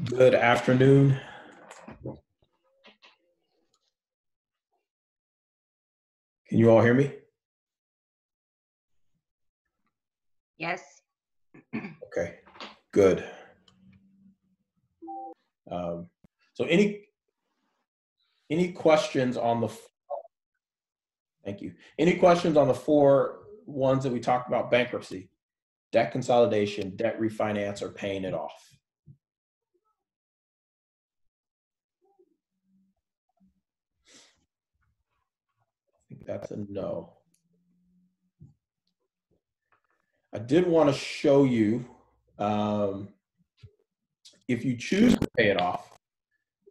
Good afternoon. Can you all hear me? Yes. Okay, good. So any questions on the, thank you. Any questions on the four ones that we talked about: bankruptcy, debt consolidation, debt refinance, or paying it off? I think that's a no. I did want to show you, if you choose to pay it off,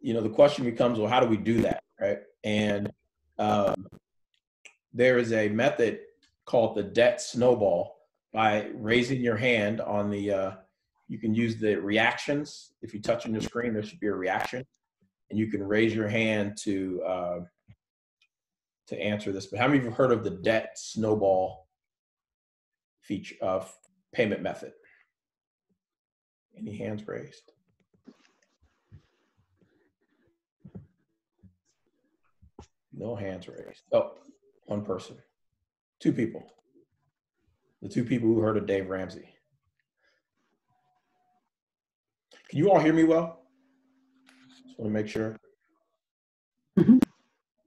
you know, the question becomes, well, how do we do that, right? And there is a method called the debt snowball. By raising your hand on the, you can use the reactions. If you touch on your screen, there should be a reaction, and you can raise your hand to answer this. But how many of you have heard of the debt snowball feature of payment method? Any hands raised? No hands raised. Oh, one person. Two people. The two people who heard of Dave Ramsey. Can you all hear me well? Just want to make sure.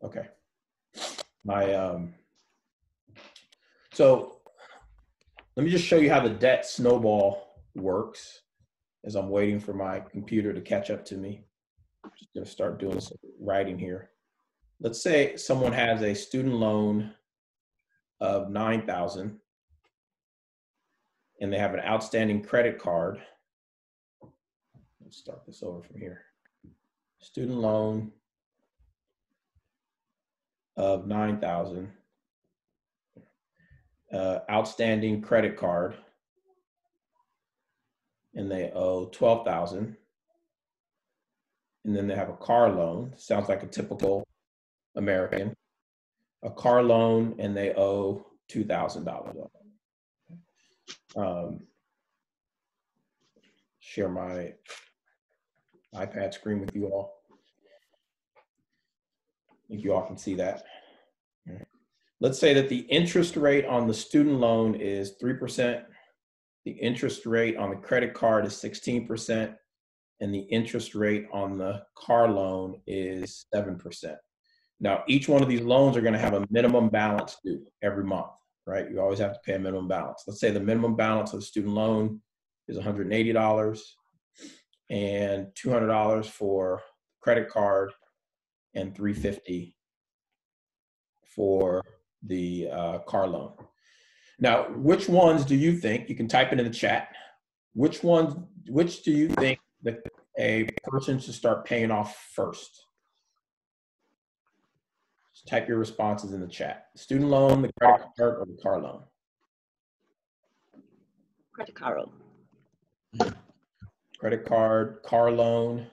Okay. So let me just show you how the debt snowball works as I'm waiting for my computer to catch up to me. I'm just going to start doing some writing here. Let's say someone has a student loan of $9,000 and they have an outstanding credit card. Let's start this over from here. Student loan of $9,000, outstanding credit card, and they owe $12,000. And then they have a car loan. Sounds like a typical American. A car loan, and they owe $2,000. Share my iPad screen with you all. I think you all can see that. Let's say that the interest rate on the student loan is 3%. The interest rate on the credit card is 16%. And the interest rate on the car loan is 7%. Now, each one of these loans are going to have a minimum balance due every month, right? You always have to pay a minimum balance. Let's say the minimum balance of the student loan is $180 and $200 for credit card and $350 for the car loan. Now, which ones do you think, you can type it in the chat, which do you think that a person should start paying off first? Just type your responses in the chat. Student loan, the credit card, or the car loan? Credit card. Credit card, car loan.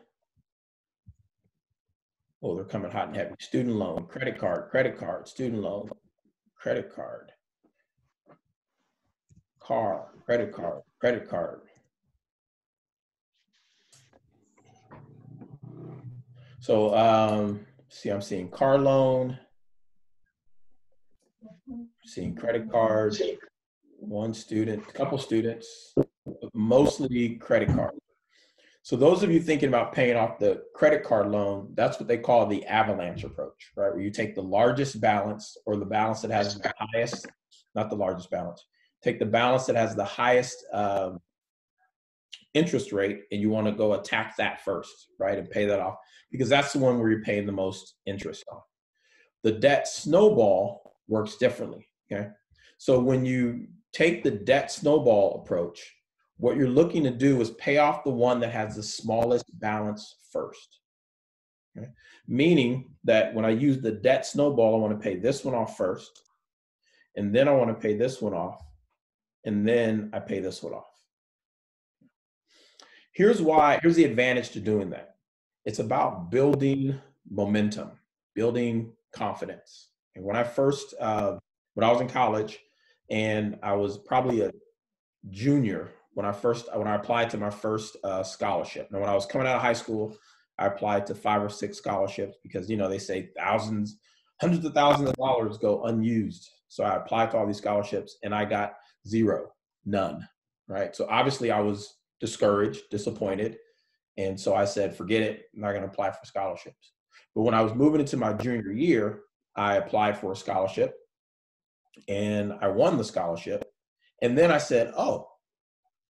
Oh, they're coming hot and heavy. Student loan, credit card, student loan, credit card, car, credit card, credit card. So, see, I'm seeing car loan, seeing credit card, one student, a couple students, mostly credit card. So those of you thinking about paying off the credit card loan, that's what they call the avalanche approach, right? Where you take the largest balance, or the balance that has the highest, not the largest balance, take the balance that has the highest interest rate, and you want to go attack that first, right? And pay that off, because that's the one where you're paying the most interest on. The debt snowball works differently, okay? So when you take the debt snowball approach, what you're looking to do is pay off the one that has the smallest balance first. Okay? Meaning that when I use the debt snowball, I want to pay this one off first, and then I want to pay this one off, and then I pay this one off. Here's the advantage to doing that. It's about building momentum, building confidence. And when I was in college, and I was probably a junior when I applied to my first scholarship. Now, when I was coming out of high school, I applied to 5 or 6 scholarships because, you know, they say hundreds of thousands of dollars go unused. So I applied to all these scholarships and I got 0, none, right? So obviously I was discouraged, disappointed. And so I said, forget it, I'm not going to apply for scholarships. But when I was moving into my junior year, I applied for a scholarship and I won the scholarship. And then I said, oh,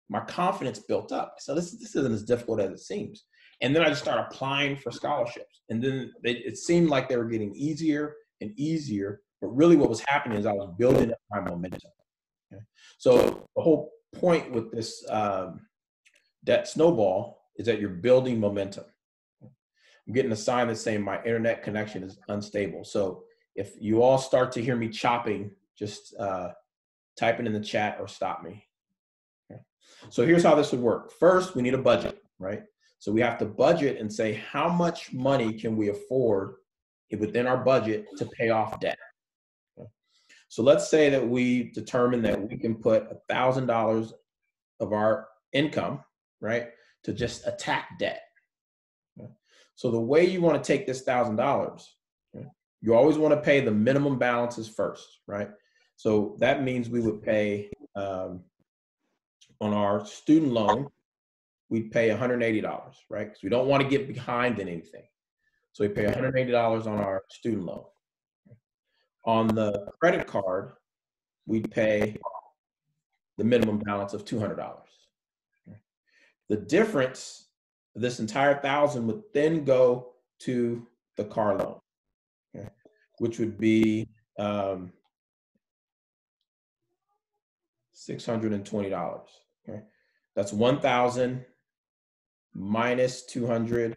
my confidence built up. So this isn't as difficult as it seems. And then I just started applying for scholarships. And then it seemed like they were getting easier and easier. But really what was happening is I was building up my momentum. Okay? So the whole point with this debt snowball is that you're building momentum. I'm getting a sign that's saying my internet connection is unstable. So if you all start to hear me chopping, just type it in the chat or stop me. Okay. So here's how this would work. First, we need a budget, right? So we have to budget and say how much money can we afford within our budget to pay off debt. Okay. So let's say that we determine that we can put $1,000 of our income, right, to just attack debt. Okay. So the way you want to take this $1,000, okay, you always want to pay the minimum balances first, right? So that means we would pay on our student loan, we'd pay $180, right? Because we don't want to get behind in anything. So we pay $180 on our student loan. On the credit card, we'd pay the minimum balance of $200. The difference, this entire $1,000 would then go to the car loan, okay, which would be $620. Okay, that's 1,000 minus 200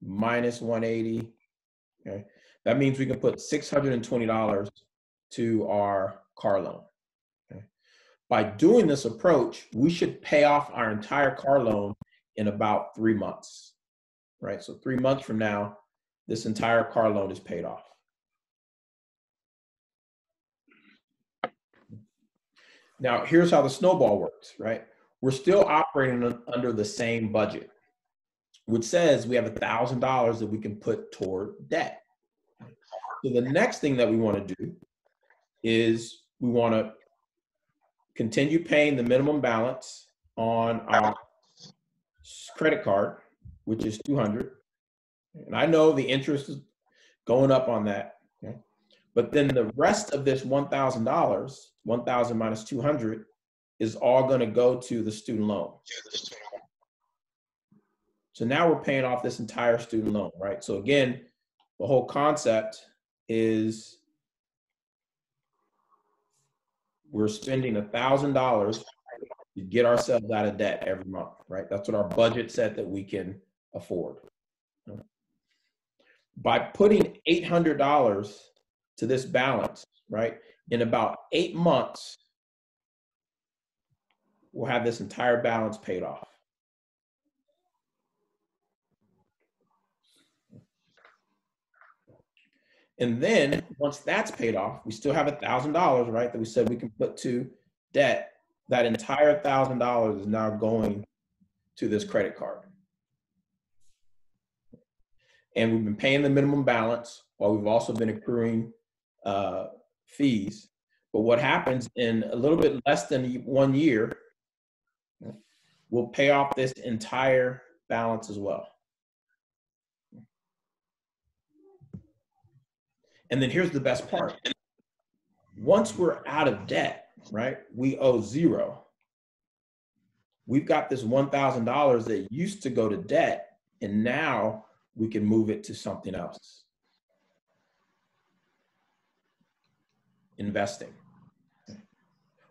minus 180. Okay, that means we can put $620 to our car loan. Okay, by doing this approach, we should pay off our entire car loan in about 3 months, right? So 3 months from now, this entire car loan is paid off. Now, here's how the snowball works, right? We're still operating under the same budget, which says we have $1,000 that we can put toward debt. So the next thing that we want to do is we want to continue paying the minimum balance on our credit card, which is $200. And I know the interest is going up on that. Okay? But then the rest of this $1,000, 1,000 minus 200, is all going to go to the student loan. So now we're paying off this entire student loan, right? So again, the whole concept is we're spending $1,000 to get ourselves out of debt every month, right? That's what our budget said that we can afford. By putting $800 to this balance, right, in about 8 months, we'll have this entire balance paid off. And then once that's paid off, we still have $1,000, right, that we said we can put to debt. That entire $1,000 is now going to this credit card. And we've been paying the minimum balance while we've also been accruing fees. But what happens in a little bit less than 1 year, we'll pay off this entire balance as well. And then here's the best part. Once we're out of debt, right, we owe 0. We've got this $1,000 that used to go to debt, and now we can move it to something else. Investing.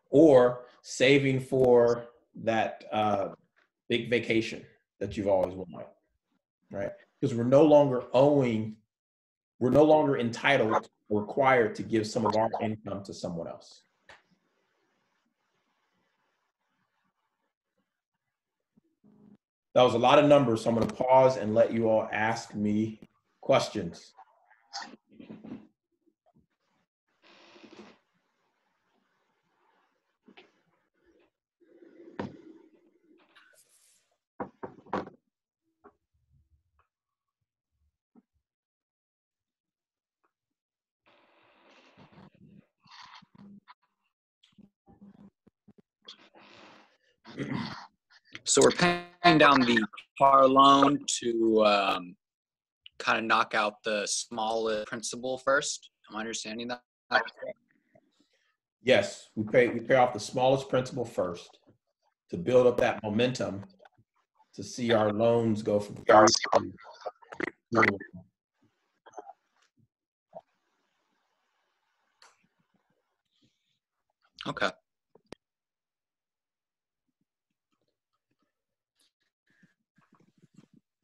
Or saving for that big vacation that you've always wanted, right? Because we're no longer entitled or required to give some of our income to someone else. That was a lot of numbers, so I'm going to pause and let you all ask me questions. So we're paying down the car loan to kind of knock out the smallest principal first. Am I understanding that? Yes, we pay off the smallest principal first to build up that momentum to see our loans go from 3 to 2. Okay.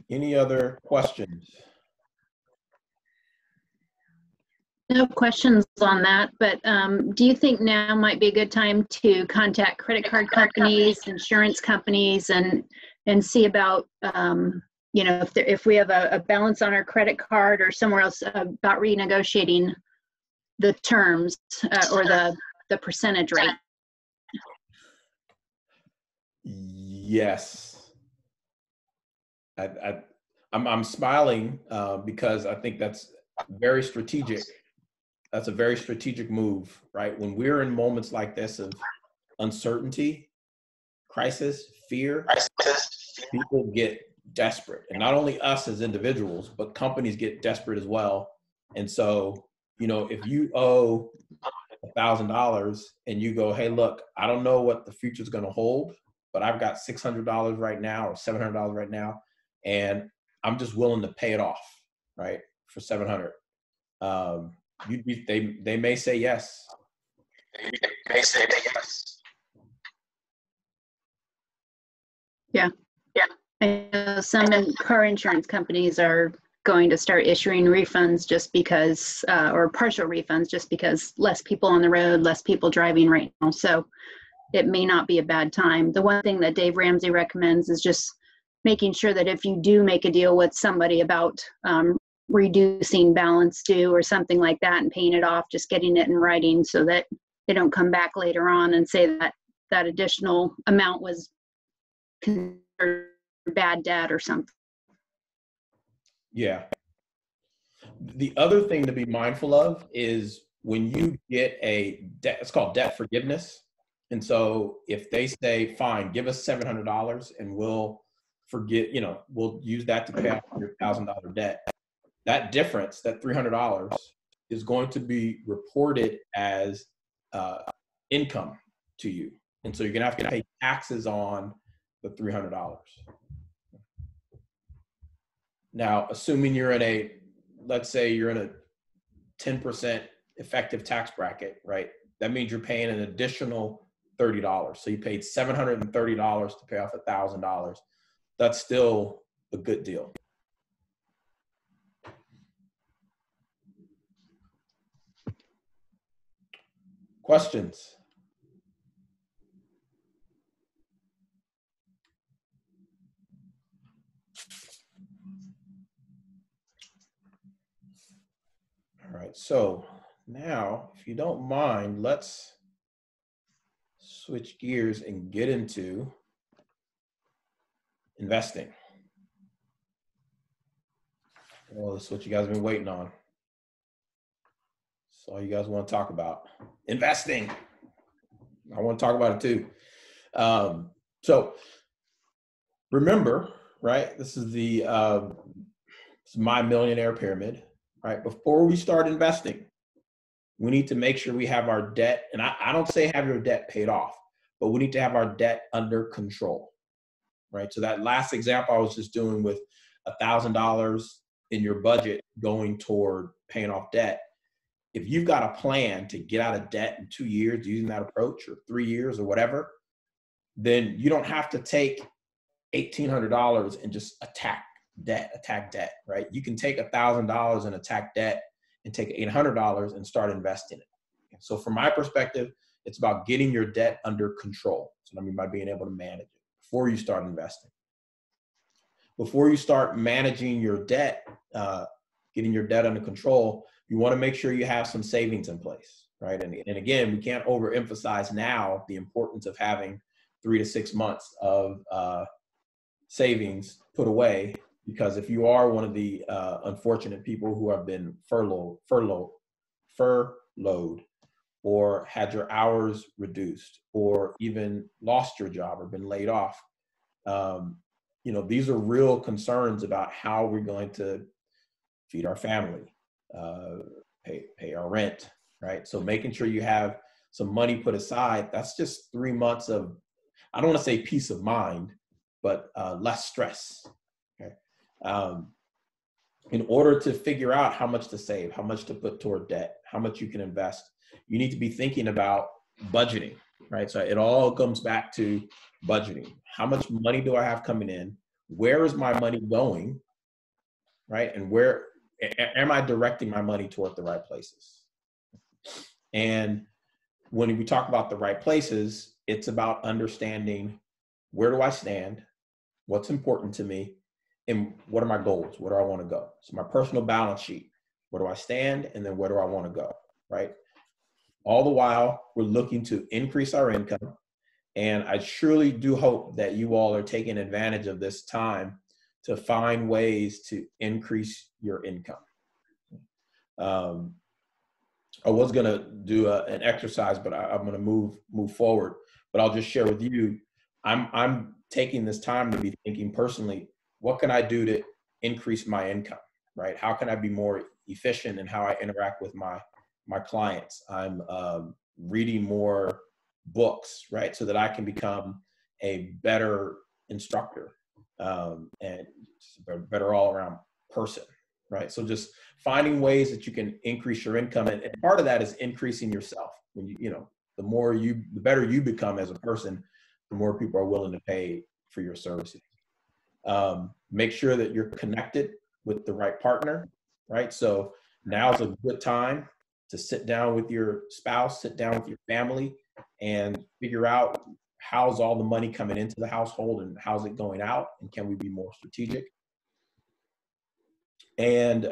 Any other questions? No questions on that, but do you think now might be a good time to contact credit card companies, insurance companies, and see about, you know, if we have a balance on our credit card or somewhere else, about renegotiating the terms or the percentage rate? Yes. I'm smiling because I think that's very strategic. That's a very strategic move, right? When we're in moments like this of uncertainty, crisis, fear, people get desperate. And not only us as individuals, but companies get desperate as well. And so, you know, if you owe $1,000 and you go, hey, look, I don't know what the future is going to hold, but I've got $600 right now or $700 right now, and I'm just willing to pay it off, right, for $700. They may say yes. They may say yes. Yeah. I know some car insurance companies are going to start issuing refunds just because, or partial refunds just because less people on the road, less people driving right now. So it may not be a bad time. The one thing that Dave Ramsey recommends is just making sure that if you do make a deal with somebody about reducing balance due or something like that and paying it off, just getting it in writing so that they don't come back later on and say that that additional amount was considered bad debt or something. Yeah. The other thing to be mindful of is when you get a debt, it's called debt forgiveness. And so if they say, fine, give us $700 and we'll forget, you know, we'll use that to pay off your $1,000 debt. That difference, that $300, is going to be reported as income to you. And so you're going to have to pay taxes on the $300. Now, assuming you're in a, let's say you're in a 10% effective tax bracket, right? That means you're paying an additional $30. So you paid $730 to pay off $1,000. That's still a good deal. Questions? All right, so now, if you don't mind, let's switch gears and get into investing. Well, that's what you guys have been waiting on. That's all you guys want to talk about. Investing. I want to talk about it too. So remember, right, this is the it's my millionaire pyramid, right? Before we start investing, we need to make sure we have our debt, and I don't say have your debt paid off, but we need to have our debt under control, right? So that last example I was just doing with $1,000 in your budget going toward paying off debt, if you've got a plan to get out of debt in 2 years using that approach, or 3 years or whatever, then you don't have to take $1,800 and just attack debt, right? You can take $1,000 and attack debt and take $800 and start investing it. So from my perspective, it's about getting your debt under control. So I mean by being able to manage it before you start investing. Before you start managing your debt, getting your debt under control, you want to make sure you have some savings in place, right? And again, we can't overemphasize now the importance of having 3 to 6 months of savings put away, because if you are one of the unfortunate people who have been furloughed or had your hours reduced, or even lost your job or been laid off. You know, these are real concerns about how we're going to feed our family, pay our rent, right? So making sure you have some money put aside, that's just 3 months of, I don't want to say peace of mind, but less stress. Okay. In order to figure out how much to save, how much to put toward debt, how much you can invest, you need to be thinking about budgeting, right? So it all comes back to budgeting. How much money do I have coming in? Where is my money going, right? And where am I directing my money toward the right places? And when we talk about the right places, it's about understanding, where do I stand? What's important to me? And what are my goals? Where do I want to go? So my personal balance sheet, where do I stand? And then where do I want to go, right? All the while, we're looking to increase our income. And I surely do hope that you all are taking advantage of this time to find ways to increase your income. I was going to do an exercise, but I'm going to move forward. But I'll just share with you, I'm taking this time to be thinking personally, what can I do to increase my income, right? How can I be more efficient in how I interact with my clients? I'm reading more books, right? So that I can become a better instructor and a better all around person, right? So just finding ways that you can increase your income. And part of that is increasing yourself. When you know, the better you become as a person, the more people are willing to pay for your services. Make sure that you're connected with the right partner, right? So now's a good time to sit down with your spouse, sit down with your family, and figure out how's all the money coming into the household and how's it going out, and can we be more strategic? And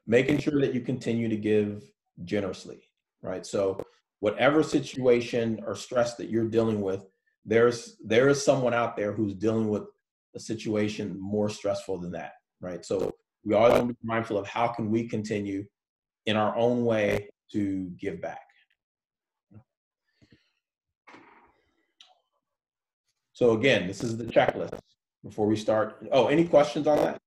making sure that you continue to give generously, right? So whatever situation or stress that you're dealing with, there is someone out there who's dealing with a situation more stressful than that, right? So we always want to be mindful of how can we continue in our own way to give back. So again, this is the checklist before we start. Oh, any questions on that?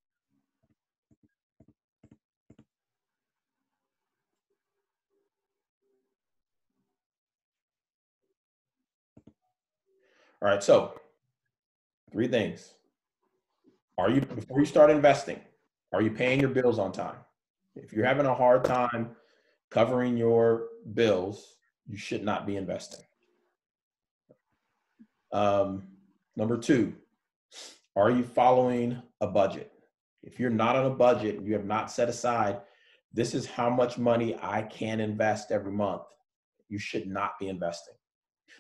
All right, so 3 things. Before you start investing, are you paying your bills on time? If you're having a hard time covering your bills, you should not be investing. Number 2, are you following a budget? If you're not on a budget, you have not set aside, this is how much money I can invest every month, you should not be investing.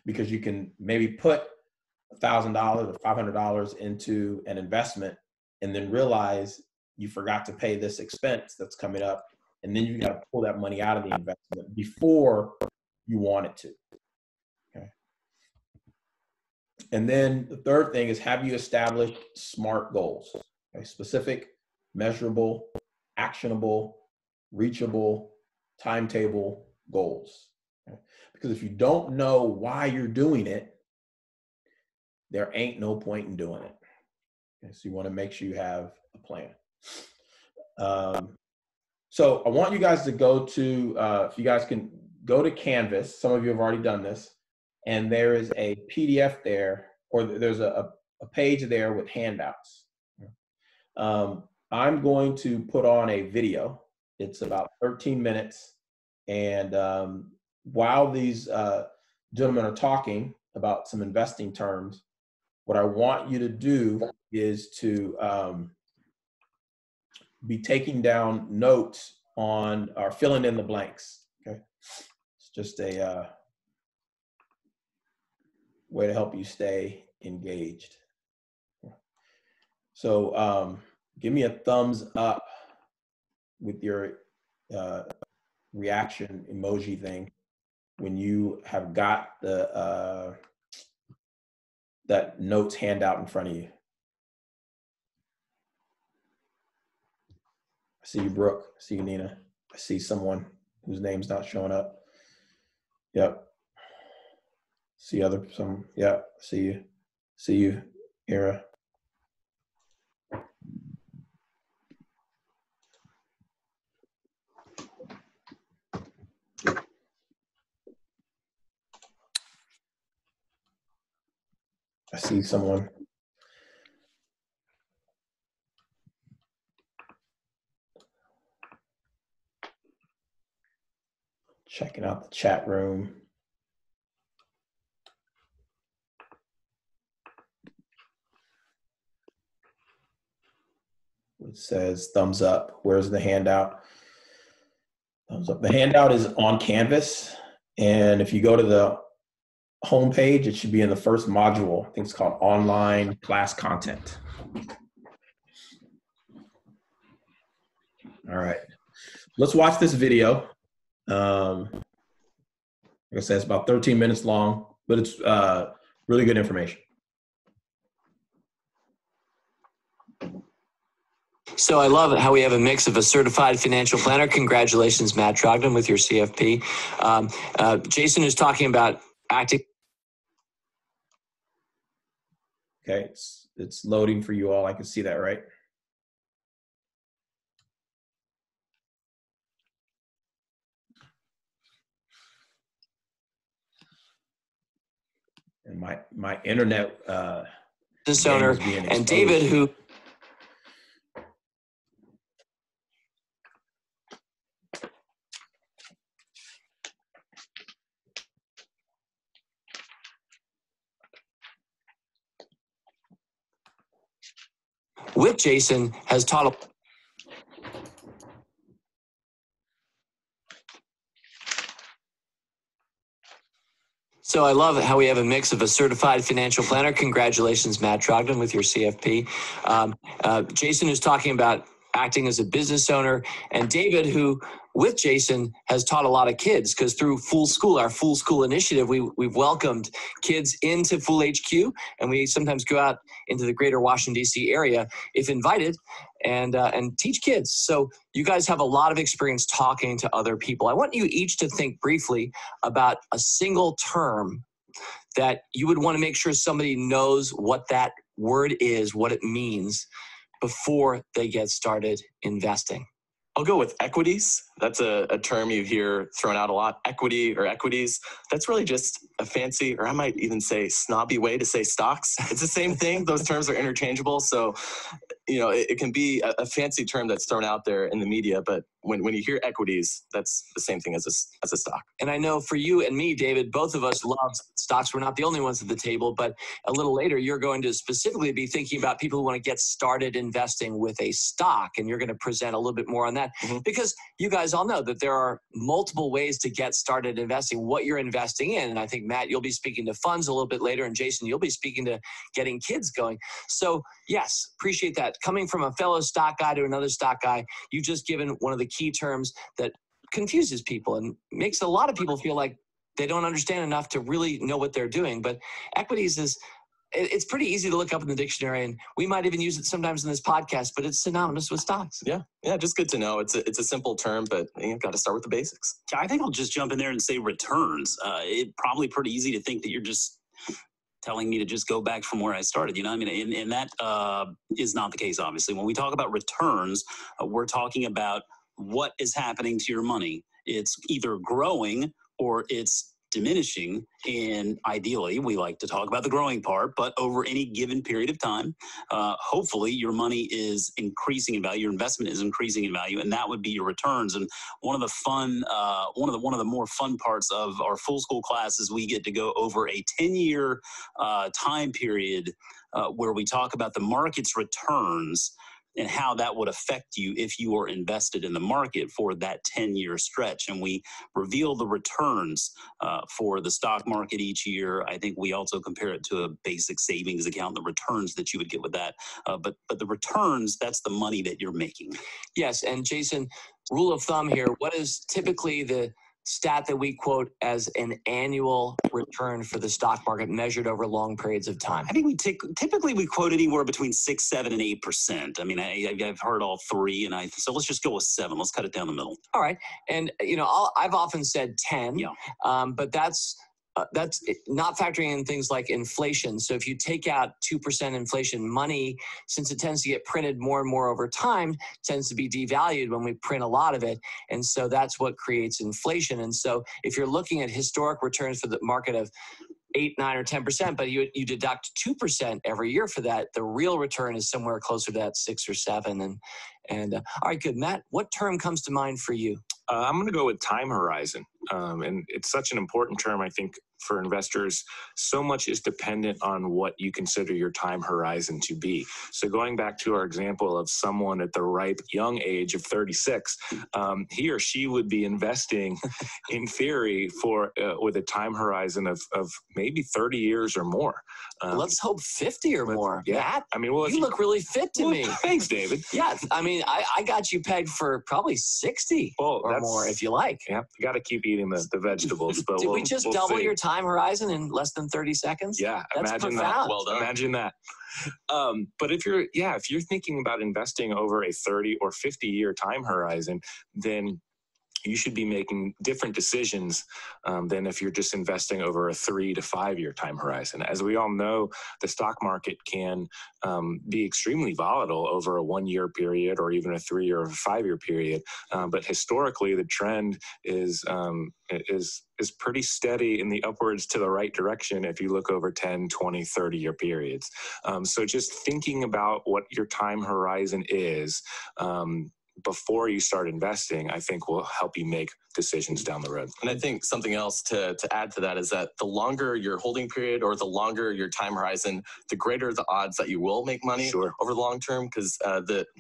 Because you can maybe put $1,000 or $500 into an investment and then realize you forgot to pay this expense that's coming up, and then you got to pull that money out of the investment before you want it to. Okay. And then the third thing is, have you established SMART goals? Okay. Specific, measurable, actionable, reachable, timetable goals. Okay. Because if you don't know why you're doing it, there ain't no point in doing it. Okay, so you want to make sure you have a plan. So I want you guys to go to, if you guys can go to Canvas, some of you have already done this, and there is a PDF there, or there's a page there with handouts. I'm going to put on a video. It's about 13 minutes. And while these gentlemen are talking about some investing terms, what I want you to do is to be taking down notes on, or filling in the blanks, okay? It's just a way to help you stay engaged. So give me a thumbs up with your reaction emoji thing when you have got the that notes handout in front of you. I see you, Brooke. I see you, Nina. I see someone whose name's not showing up. Yep. See yeah, see you, Era. I see someone. Checking out the chat room. It says thumbs up. Where's the handout? Thumbs up. The handout is on Canvas. And if you go to the homepage, it should be in the first module. I think it's called Online Class Content. All right. Let's watch this video. Like I said, it's about 13 minutes long, but it's really good information. So I love how we have a mix of a certified financial planner. Congratulations, Matt Trogdon, with your CFP. Jason is talking about acting. Okay, it's loading for you all. I can see that, right? And my internet Business owner and David, who with Jason has taught a So I love how we have a mix of a certified financial planner. Congratulations, Matt Trogdon, with your CFP. Jason is talking about acting as a business owner, and David, who with Jason has taught a lot of kids, because through Fool School, our Fool School initiative, we've welcomed kids into Fool HQ, and we sometimes go out into the greater Washington, D.C. area, if invited, and teach kids. So you guys have a lot of experience talking to other people. I want you each to think briefly about a single term that you would want to make sure somebody knows what that word is, what it means, before they get started investing. I'll go with equities. That's a term you hear thrown out a lot. Equity or equities. That's really just a fancy, or I might even say snobby way to say stocks. It's the same thing. Those terms are interchangeable. So, you know, it can be a fancy term that's thrown out there in the media, but when you hear equities, that's the same thing as a stock. And I know for you and me, David, both of us love stocks. We're not the only ones at the table, but a little later, you're going to specifically be thinking about people who want to get started investing with a stock, and you're going to present a little bit more on that, because you guys all know that there are multiple ways to get started investing, what you're investing in. And I think, Matt, you'll be speaking to funds a little bit later, and Jason, you'll be speaking to getting kids going. So yes, appreciate that. Coming from a fellow stock guy to another stock guy, you've just given one of the key terms that confuses people and makes a lot of people feel like they don't understand enough to really know what they're doing. But equities it's pretty easy to look up in the dictionary, and we might even use it sometimes in this podcast, but it's synonymous with stocks. Yeah, just good to know. It's a simple term, but you've got to start with the basics. I think I'll just jump in there and say returns. It's probably pretty easy to think that you're just telling me to just go back from where I started. You know, I mean, and that is not the case, obviously. When we talk about returns, we're talking about what is happening to your money. It's either growing or it's diminishing, and ideally we like to talk about the growing part, but over any given period of time, hopefully your money is increasing in value, your investment is increasing in value, and that would be your returns. And one of the fun, one of the more fun parts of our Full School class is we get to go over a 10-year time period where we talk about the market's returns and how that would affect you if you are invested in the market for that 10-year stretch. And we reveal the returns for the stock market each year. I think we also compare it to a basic savings account, the returns that you would get with that. But the returns, that's the money that you're making. Yes, and Jason, rule of thumb here, what is typically the stat that we quote as an annual return for the stock market measured over long periods of time? I think we typically we quote anywhere between 6, 7, and 8%. I mean, I've heard all three, and so let's just go with 7. Let's cut it down the middle. All right, and I've often said 10, Yeah. But that's not factoring in things like inflation. So if you take out 2% inflation, money, since it tends to get printed more and more over time, tends to be devalued when we print a lot of it. And so that's what creates inflation. And so if you're looking at historic returns for the market of 8, 9, or 10%, but you deduct 2% every year for that, the real return is somewhere closer to that 6 or 7. And all right, good. Matt, what term comes to mind for you? I'm going to go with time horizon. And it's such an important term, I think, for investors. So much is dependent on what you consider your time horizon to be. So going back to our example of someone at the ripe young age of 36, he or she would be investing in theory with a time horizon of maybe 30 years or more. Let's hope 50 or more. Yeah. Matt, I mean, well, you look really fit to me. Thanks, David. Yeah, I mean, I got you pegged for probably 60 or more if you like. Yeah, you got to keep eating the vegetables. But Did we just double your time horizon in less than 30 seconds? Yeah, that's imagine profound. that. Well done. Imagine that. But if you're thinking about investing over a 30 or 50-year time horizon, then you should be making different decisions than if you're just investing over a 3 to 5 year time horizon. As we all know, the stock market can be extremely volatile over a 1 year period or even a 3 or 5 year period. But historically, the trend is pretty steady in the upwards to the right direction if you look over 10, 20, 30 year periods. So just thinking about what your time horizon is before you start investing, I think will help you make decisions down the road. And I think something else to add to that is that the longer your holding period or the longer your time horizon, the greater the odds that you will make money over the long term. Because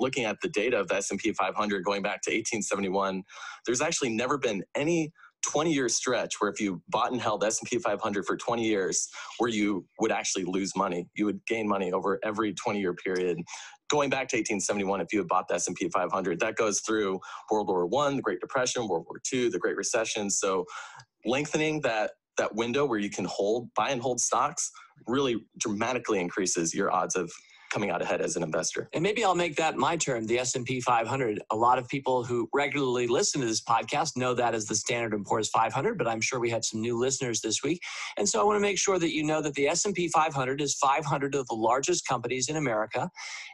looking at the data of the S&P 500 going back to 1871, there's actually never been any 20-year stretch where if you bought and held S&P 500 for 20 years where you would actually lose money. You would gain money over every 20-year period. Going back to 1871, if you had bought the S&P 500, that goes through World War I, the Great Depression, World War II, the Great Recession. So lengthening that window where you can buy and hold stocks really dramatically increases your odds of coming out ahead as an investor. And maybe I'll make that my term, the S&P 500. A lot of people who regularly listen to this podcast know that as the Standard & Poor's 500, but I'm sure we had some new listeners this week. And so I want to make sure that you know that the S&P 500 is 500 of the largest companies in America.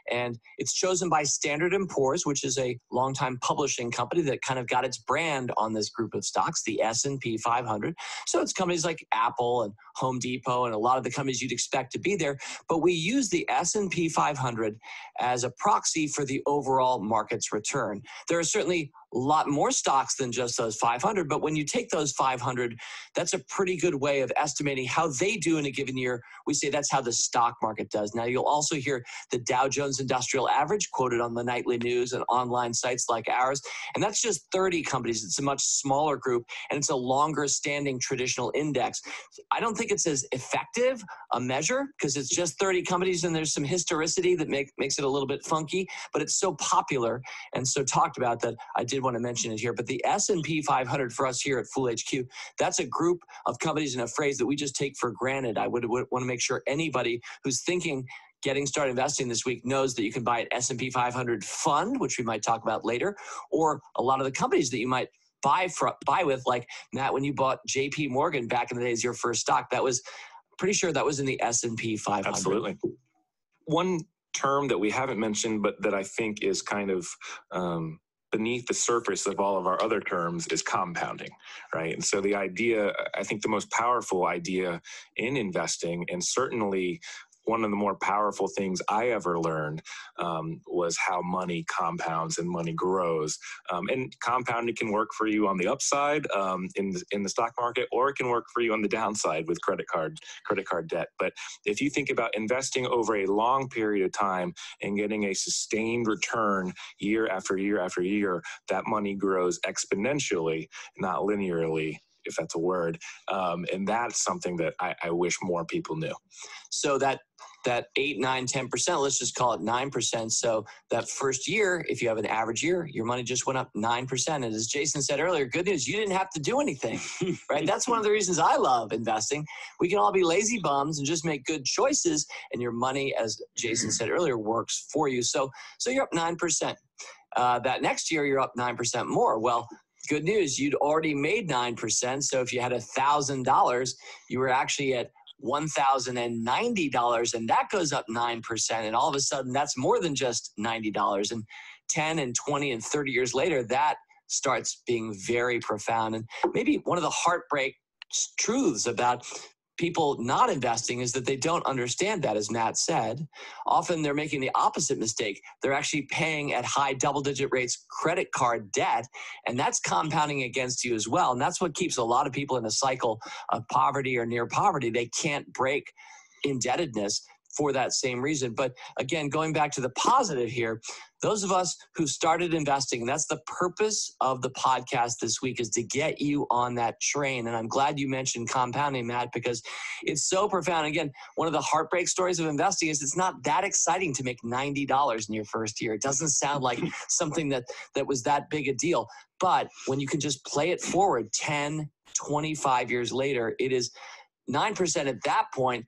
And it's chosen by Standard & Poor's, which is a longtime publishing company that kind of got its brand on this group of stocks, the S&P 500. So it's companies like Apple and Home Depot and a lot of the companies you'd expect to be there. But we use the S&P 500 as a proxy for the overall market's return. There are certainly a lot more stocks than just those 500, but when you take those 500, that's a pretty good way of estimating how they do in a given year. We say that's how the stock market does. Now, you'll also hear the Dow Jones Industrial Average quoted on the nightly news and online sites like ours, and that's just 30 companies. It's a much smaller group, and it's a longer standing traditional index. I don't think it's as effective a measure because it's just 30 companies and there's some historicity that makes it a little bit funky, but it's so popular and so talked about that I did want to mention it here. But the S&P 500 for us here at Fool HQ, that's a group of companies in a phrase that we just take for granted. I would want to make sure anybody who's thinking getting started investing this week knows that you can buy an S&P 500 fund, which we might talk about later, or a lot of the companies that you might buy with, like Matt, when you bought JP Morgan back in the days, your first stock, that was pretty sure that was in the S&P 500. Absolutely. One term that we haven't mentioned, but that I think is kind of beneath the surface of all of our other terms is compounding, right? And so the idea, I think the most powerful idea in investing, and certainly one of the more powerful things I ever learned was how money compounds and money grows. And compounding can work for you on the upside in the stock market, or it can work for you on the downside with credit card debt. But if you think about investing over a long period of time and getting a sustained return year after year after year, that money grows exponentially, not linearly, if that's a word. And that's something that I wish more people knew. So that that 8, 9, 10%, let's just call it 9%. So that first year, if you have an average year, your money just went up 9%. And as Jason said earlier, good news, you didn't have to do anything, right? That's one of the reasons I love investing. We can all be lazy bums and just make good choices, and your money, as Jason said earlier, works for you. So you're up 9%. That next year, you're up 9% more. Well, good news, you'd already made 9%. So if you had $1,000, you were actually at $1,090, and that goes up 9%. And all of a sudden, that's more than just $90. And 10 and 20 and 30 years later, that starts being very profound. And maybe one of the heartbreak truths about people not investing is that they don't understand that, as Matt said. Often they're making the opposite mistake. They're actually paying at high double-digit rates credit card debt, and that's compounding against you as well. And that's what keeps a lot of people in a cycle of poverty or near poverty. They can't break indebtedness for that same reason. But again, going back to the positive here, those of us who started investing, and that's the purpose of the podcast this week, is to get you on that train. And I'm glad you mentioned compounding, Matt, because it's so profound. Again, one of the heartbreak stories of investing is it's not that exciting to make $90 in your first year. It doesn't sound like something that was that big a deal. But when you can just play it forward 10, 25 years later, it is 9% at that point.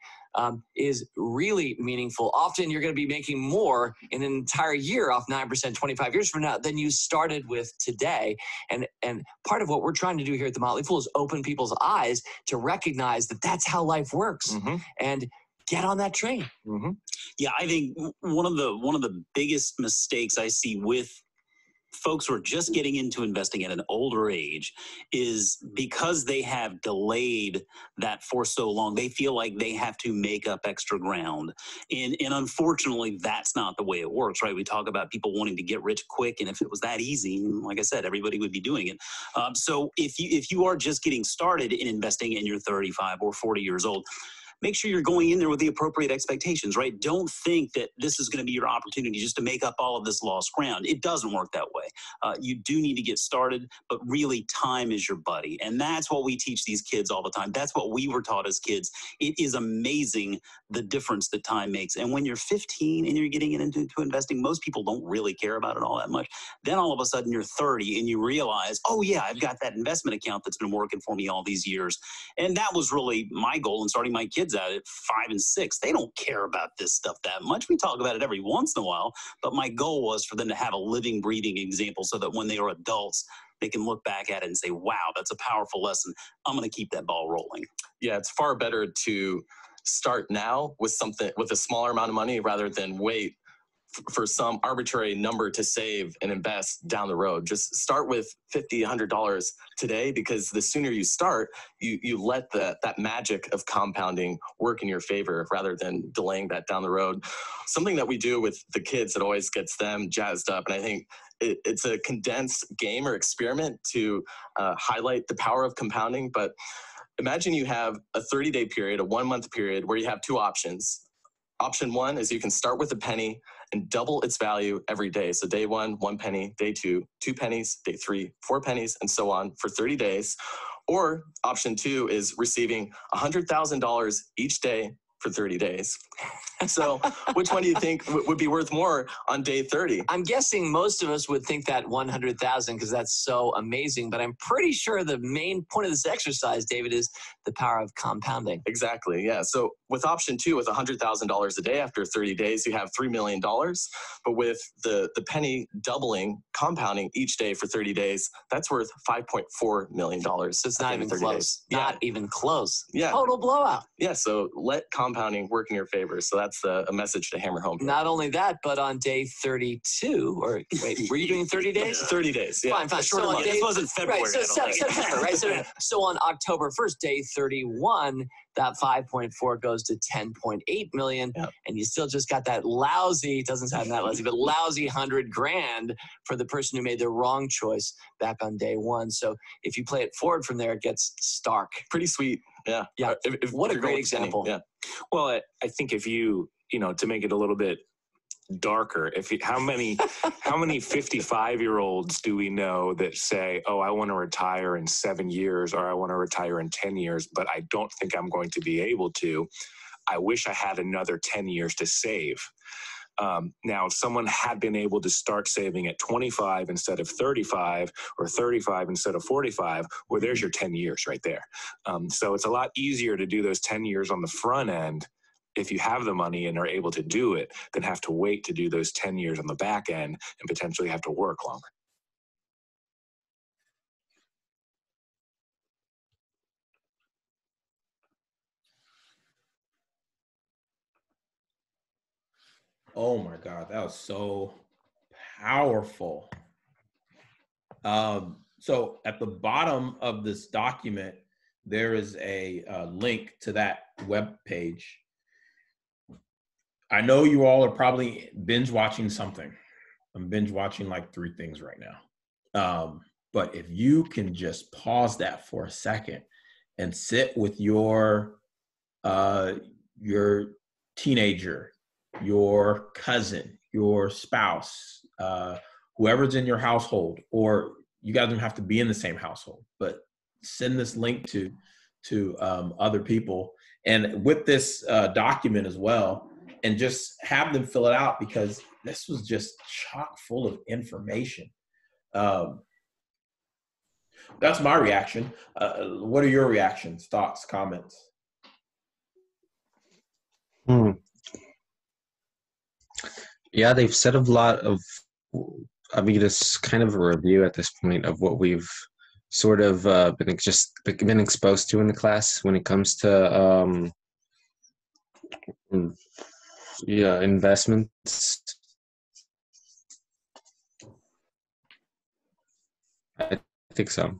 Is really meaningful. Often you're going to be making more in an entire year off 9% 25 years from now than you started with today. And part of what we're trying to do here at the Motley Fool is open people's eyes to recognize that that's how life works, and get on that train. Yeah, I think one of the biggest mistakes I see with folks who are just getting into investing at an older age is because they have delayed that for so long, they feel like they have to make up extra ground. And unfortunately, that's not the way it works, right? We talk about people wanting to get rich quick, and if it was that easy, like I said, everybody would be doing it. So if you are just getting started in investing and you're 35 or 40 years old, make sure you're going in there with the appropriate expectations, right? Don't think that this is going to be your opportunity just to make up all of this lost ground. It doesn't work that way. You do need to get started, but really time is your buddy. And that's what we teach these kids all the time. That's what we were taught as kids. It is amazing the difference that time makes. And when you're 15 and you're getting into investing, most people don't really care about it all that much. Then all of a sudden you're 30 and you realize, oh yeah, I've got that investment account that's been working for me all these years. And that was really my goal in starting my kids out at 5 and 6. They don't care about this stuff that much. We talk about it every once in a while, but my goal was for them to have a living, breathing example so that when they are adults, they can look back at it and say, wow, that's a powerful lesson. I'm going to keep that ball rolling. Yeah, it's far better to start now with something, with a smaller amount of money rather than wait for some arbitrary number to save and invest down the road. Just start with $50, $100 today, because the sooner you start, you let that magic of compounding work in your favor rather than delaying that down the road. Something that we do with the kids that always gets them jazzed up, and I think it's a condensed game or experiment to highlight the power of compounding. But imagine you have a 30-day period, a 1-month period, where you have two options. Option one is you can start with a penny and double its value every day. So day 1, 1 penny, day 2, 2 pennies, day 3, 4 pennies, and so on for 30 days. Or option 2 is receiving $100,000 each day for 30 days. So which one do you think would be worth more on day 30? I'm guessing most of us would think that 100,000 because that's so amazing, but I'm pretty sure the main point of this exercise, David, is the power of compounding. Exactly, yeah. So with option 2, with $100,000 a day after 30 days, you have $3 million. But with the penny doubling, compounding each day for 30 days, that's worth $5.4 million. So it's not even close. Not even close. Yeah. Total blowout. Yeah, so let compounding work in your favor. So that's a message to hammer home. Not only that, but on day 32, or wait, were you doing 30 days? 30 days, yeah. Fine. So on this wasn't February. Right, so September, right? So on October 1st, day 31, that 5.4 goes to 10.8 million, and you still just got that lousy, doesn't sound that lousy, but lousy $100,000 for the person who made the wrong choice back on day 1. So if you play it forward from there, it gets stark. Pretty sweet. Yeah. Yeah. What a great example. Yeah. Well, I think if you to make it a little bit darker, how many 55-year-olds do we know that say, oh, I want to retire in 7 years, or I want to retire in 10 years, but I don't think I'm going to be able to? I wish I had another 10 years to save. Now, if someone had been able to start saving at 25 instead of 35 or 35 instead of 45, well, there's your 10 years right there. So it's a lot easier to do those 10 years on the front end if you have the money and are able to do it than have to wait to do those 10 years on the back end and potentially have to work longer. Oh my God, that was so powerful. So at the bottom of this document, there is a link to that web page. I know you all are probably binge watching something. I'm binge watching like 3 things right now. But if you can just pause that for a second and sit with your teenager, your cousin, your spouse, whoever's in your household, or you guys don't have to be in the same household, but send this link to other people, and with this document as well, and just have them fill it out, because this was just chock full of information. That's my reaction. What are your reactions, thoughts, comments? Yeah, they've said a lot of, I mean, it's kind of a review at this point of what we've sort of been exposed to in the class when it comes to investments. I think so.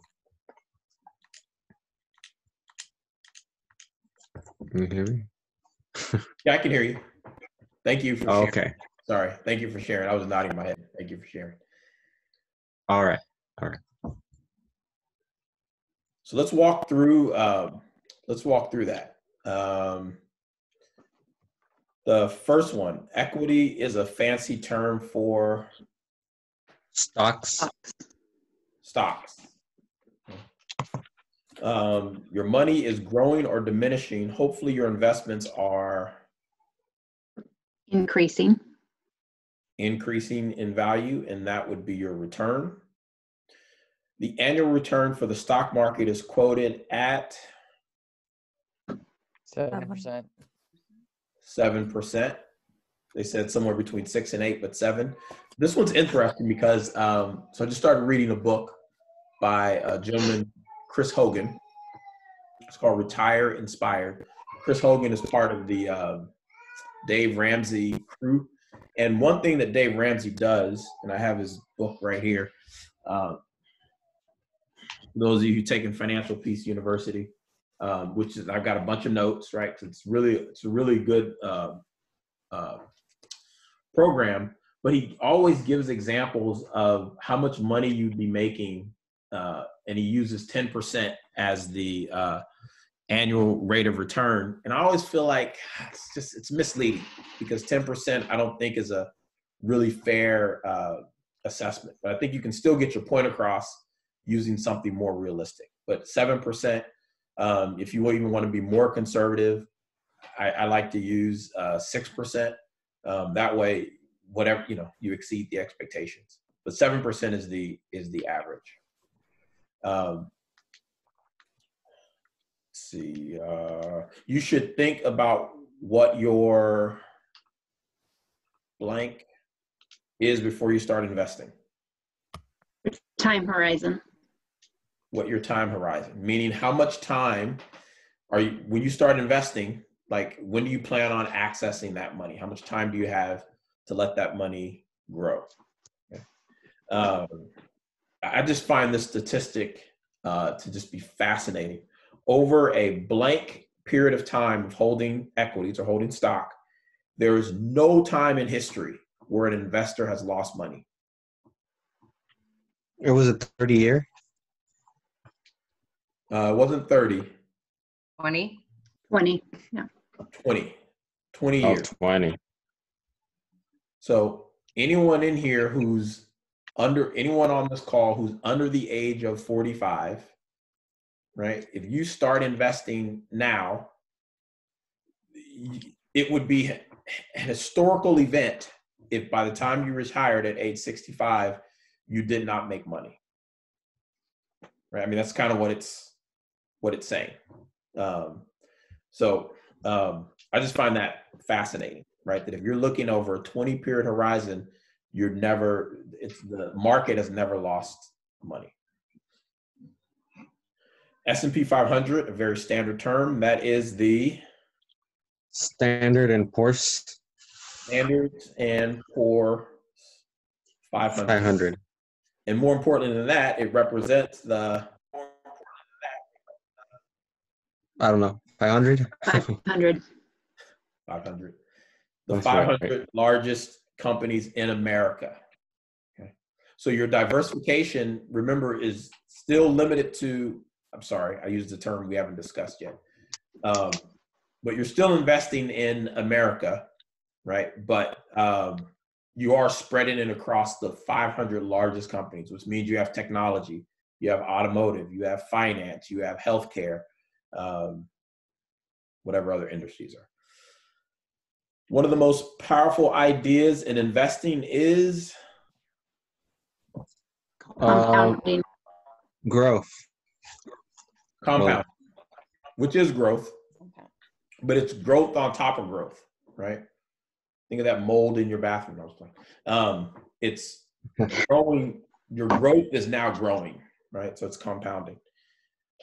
Can you hear me? Yeah, I can hear you. Thank you for sharing. Okay. Sorry. Thank you for sharing. I was nodding my head. Thank you for sharing. All right. So let's walk through that. The first one, equity is a fancy term for stocks. Your money is growing or diminishing. Hopefully your investments are increasing in value, and that would be your return. The annual return for the stock market is quoted at 7%. 7%. They said somewhere between 6 and 8, but 7. This one's interesting because so I just started reading a book by a gentleman, Chris Hogan. It's called Retire Inspired. Chris Hogan is part of the Dave Ramsey crew. And one thing that Dave Ramsey does, and I have his book right here, those of you who taken Financial Peace University, which is, I've got a bunch of notes, right? It's a really good program, but he always gives examples of how much money you'd be making, and he uses 10% as the annual rate of return. And I always feel like it's misleading, because 10% I don't think is a really fair assessment, but I think you can still get your point across using something more realistic. But 7%, if you even want to be more conservative, I like to use 6%. That way, whatever, you exceed the expectations. But 7% is the average. Let's see. You should think about what your blank is before you start investing. time horizon. What your time horizon, meaning how much time are you, when you start investing, like when do you plan on accessing that money? How much time do you have to let that money grow? Okay. I just find this statistic to just be fascinating. Over a blank period of time of holding equities or holding stock, there is no time in history where an investor has lost money. It was a 30-year? It wasn't 30. 20. 20, yeah. 20 years. Oh, 20. So anyone in here anyone on this call who's under the age of 45, right? If you start investing now, it would be a historical event if by the time you retired at age 65, you did not make money. Right? I mean, that's kind of what it's saying. I just find that fascinating, right? That if you're looking over a 20-period horizon, the market has never lost money. S&P 500, a very standard term. That is the Standard and Poor's Standard and Poor's 500. 500. And more importantly than that, it represents the, I don't know, 500? 500. 500. The That's 500 right. largest companies in America. Okay. So your diversification, remember, is still limited to, I'm sorry, I used the term we haven't discussed yet. But you're still investing in America, right? But you are spreading it across the 500 largest companies, which means you have technology, you have automotive, you have finance, you have healthcare, whatever other industries are. One of the most powerful ideas in investing is Compounding. Growth. compound, which is growth, but it's growth on top of growth, right? Think of that mold in your bathroom. I was playing. It's growing. Your growth is now growing, right? So it's compounding.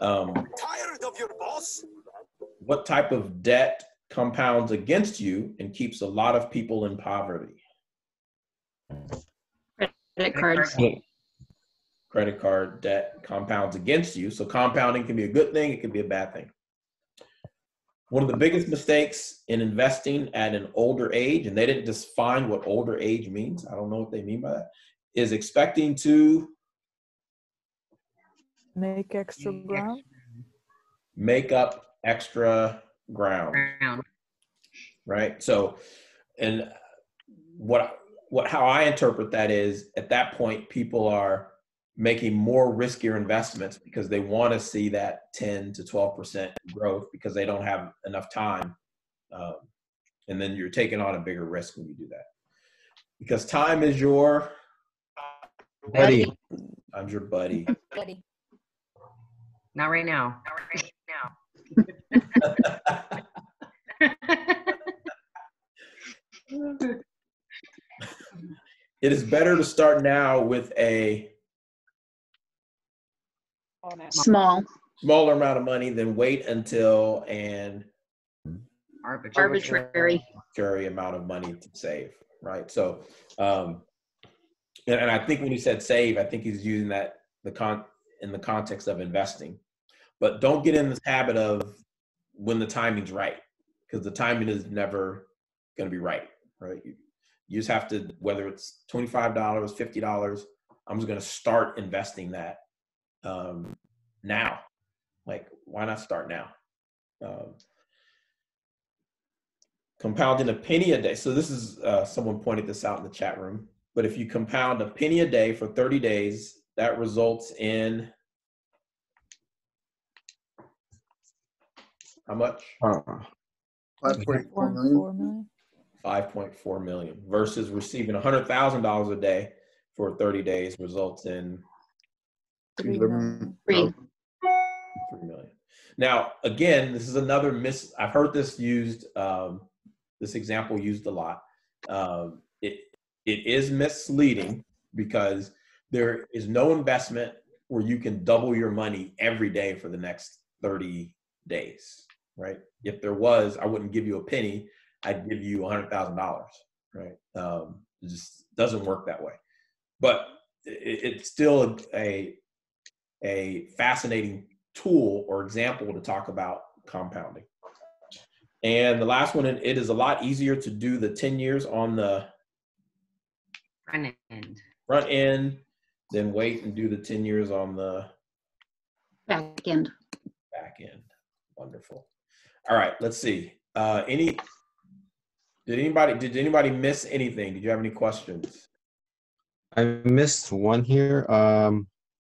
Tired of your boss? What type of debt compounds against you and keeps a lot of people in poverty? Credit cards. Credit card debt compounds against you. So compounding can be a good thing. It can be a bad thing. One of the biggest mistakes in investing at an older age, and they didn't define what older age means, I don't know what they mean by that, is expecting to make extra ground. Make up extra ground. Right? So, and how I interpret that is, at that point, people are making more riskier investments because they want to see that 10 to 12% growth because they don't have enough time. And then you're taking on a bigger risk when you do that. Because time is your Buddy. Time's your buddy. Not right now. It is better to start now with a smaller amount of money than wait until an arbitrary amount of money to save, right? So, and I think when he said save, I think he's using that in the context of investing. But don't get in this habit of when the timing's right, because the timing is never going to be right? You just have to, whether it's $25, $50, I'm just going to start investing that now. Like, why not start now? Compounding a penny a day. So this is, someone pointed this out in the chat room, but if you compound a penny a day for 30 days, that results in how much? 5.4 million. 5.4 million versus receiving $100,000 a day for 30 days results in 3 million. 3 million. Now, again, this is another I've heard this used, this example used a lot. It is misleading because there is no investment where you can double your money every day for the next 30 days, right? If there was, I wouldn't give you a penny. I'd give you $100,000, right? It just doesn't work that way. But it's still a fascinating tool or example to talk about compounding. And the last one, it is a lot easier to do the 10 years on the front end than wait and do the 10 years on the back end. Wonderful. All right, let's see. Did anybody miss anything? Did you have any questions? I missed one here.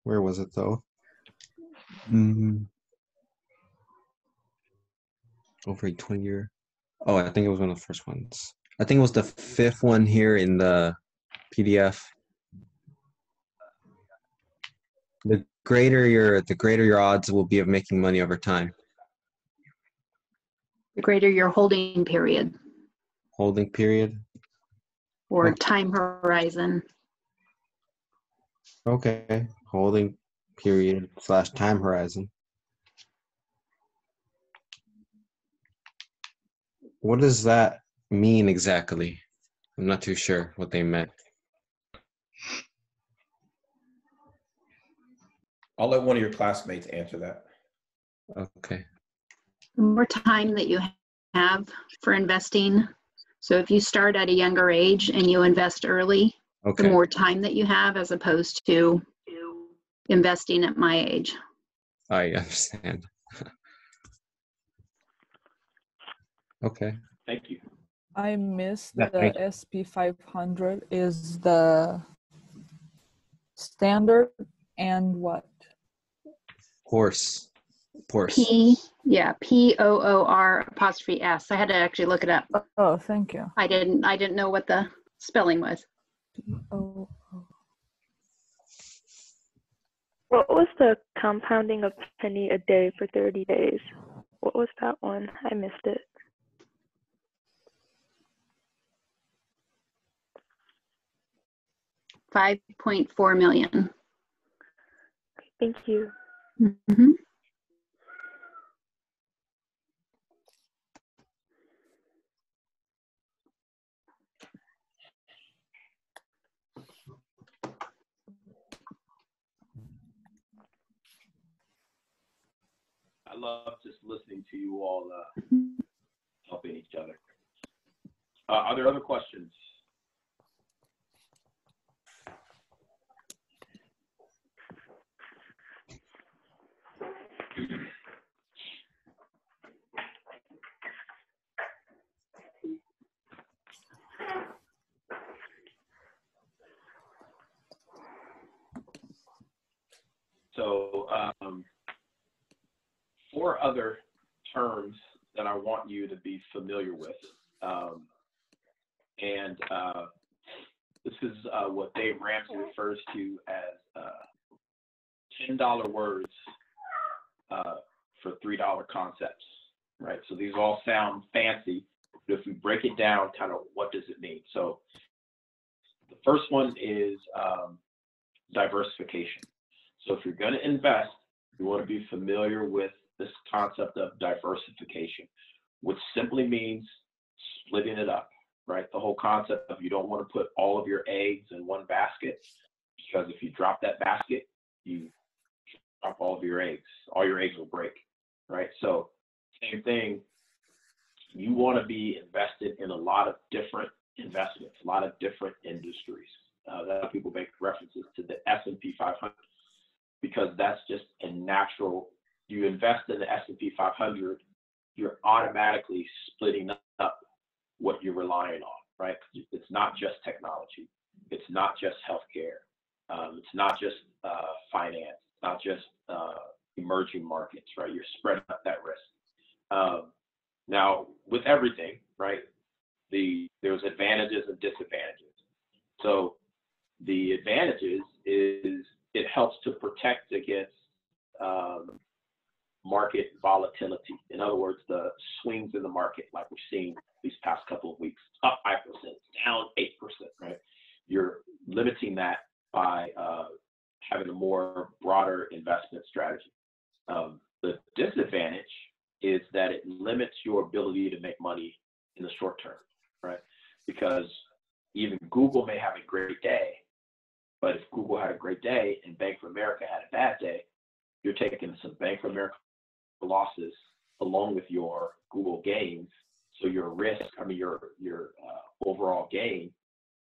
Where was it though? Over a 20-year. Oh, I think it was one of the first ones. I think it was the fifth one here in the PDF. The greater your odds will be of making money over time. The greater your holding period Holding period. or Oh. time horizon. Okay. Holding period / time horizon. What does that mean exactly? I'm not too sure what they meant. I'll let one of your classmates answer that. Okay. The more time that you have for investing. So if you start at a younger age and you invest early, Okay. the more time that you have as opposed to investing at my age. I understand. Okay. Thank you. I missed Yeah, the thank you. SP 500 is the standard and what? Horse. POOR''S. I had to actually look it up. Oh, thank you. I didn't know what the spelling was. Oh, What was the compounding of penny a day for 30 days? What was that one? I missed it. $5.4 million. Thank you. Mm-hmm. I love just listening to you all helping each other. Are there other questions? So 4 other terms that I want you to be familiar with. This is what Dave Ramsey refers to as $10 words for $3 concepts, right? So these all sound fancy, but if we break it down, kind of what does it mean? So the first one is diversification. So if you're going to invest, you want to be familiar with this concept of diversification, which simply means splitting it up, right? The whole concept of you don't want to put all of your eggs in one basket, because if you drop that basket, you drop all of your eggs. All your eggs will break, right? So same thing, you want to be invested in a lot of different investments, a lot of different industries. That people make references to the S&P 500, because that's just a natural. You invest in the S&P 500, you're automatically splitting up what you're relying on, right? It's not just technology. It's not just healthcare. It's not just finance. It's not just emerging markets, right? You're spreading up that risk. Now, with everything, right, there's advantages and disadvantages. So the advantages is it helps to protect against market volatility. In other words, the swings in the market, like we've seen these past couple of weeks, up 5%, down 8%, right? You're limiting that by having a more broader investment strategy. The disadvantage is that it limits your ability to make money in the short term, right? Because even Google may have a great day, but if Google had a great day and Bank of America had a bad day, you're taking some Bank of America losses along with your Google gains. So your risk, your overall gain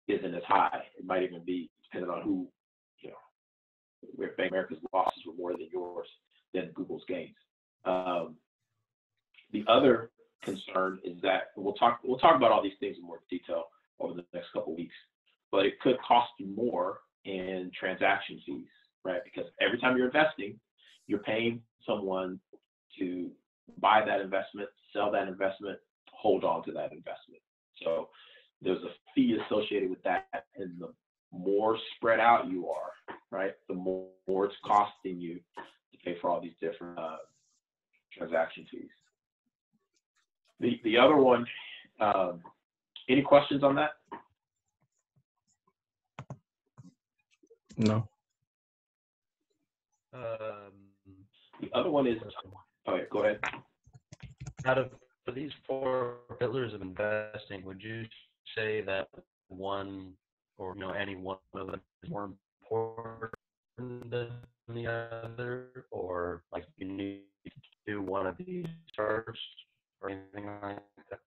isn't as high. It might even be depending on who, where Bank of America's losses were more than yours, than Google's gains. The other concern is that we'll talk about all these things in more detail over the next couple of weeks, but it could cost you more in transaction fees, right? Because every time you're investing, you're paying someone to buy that investment, sell that investment, hold on to that investment. So there's a fee associated with that, and the more spread out you are, right, the more it's costing you to pay for all these different transaction fees. The other one, any questions on that? No. The other one is, okay, go ahead. Out of for these 4 pillars of investing, would you say that one or any one of them is more important than the other, or like you need to do one of these first or anything like that?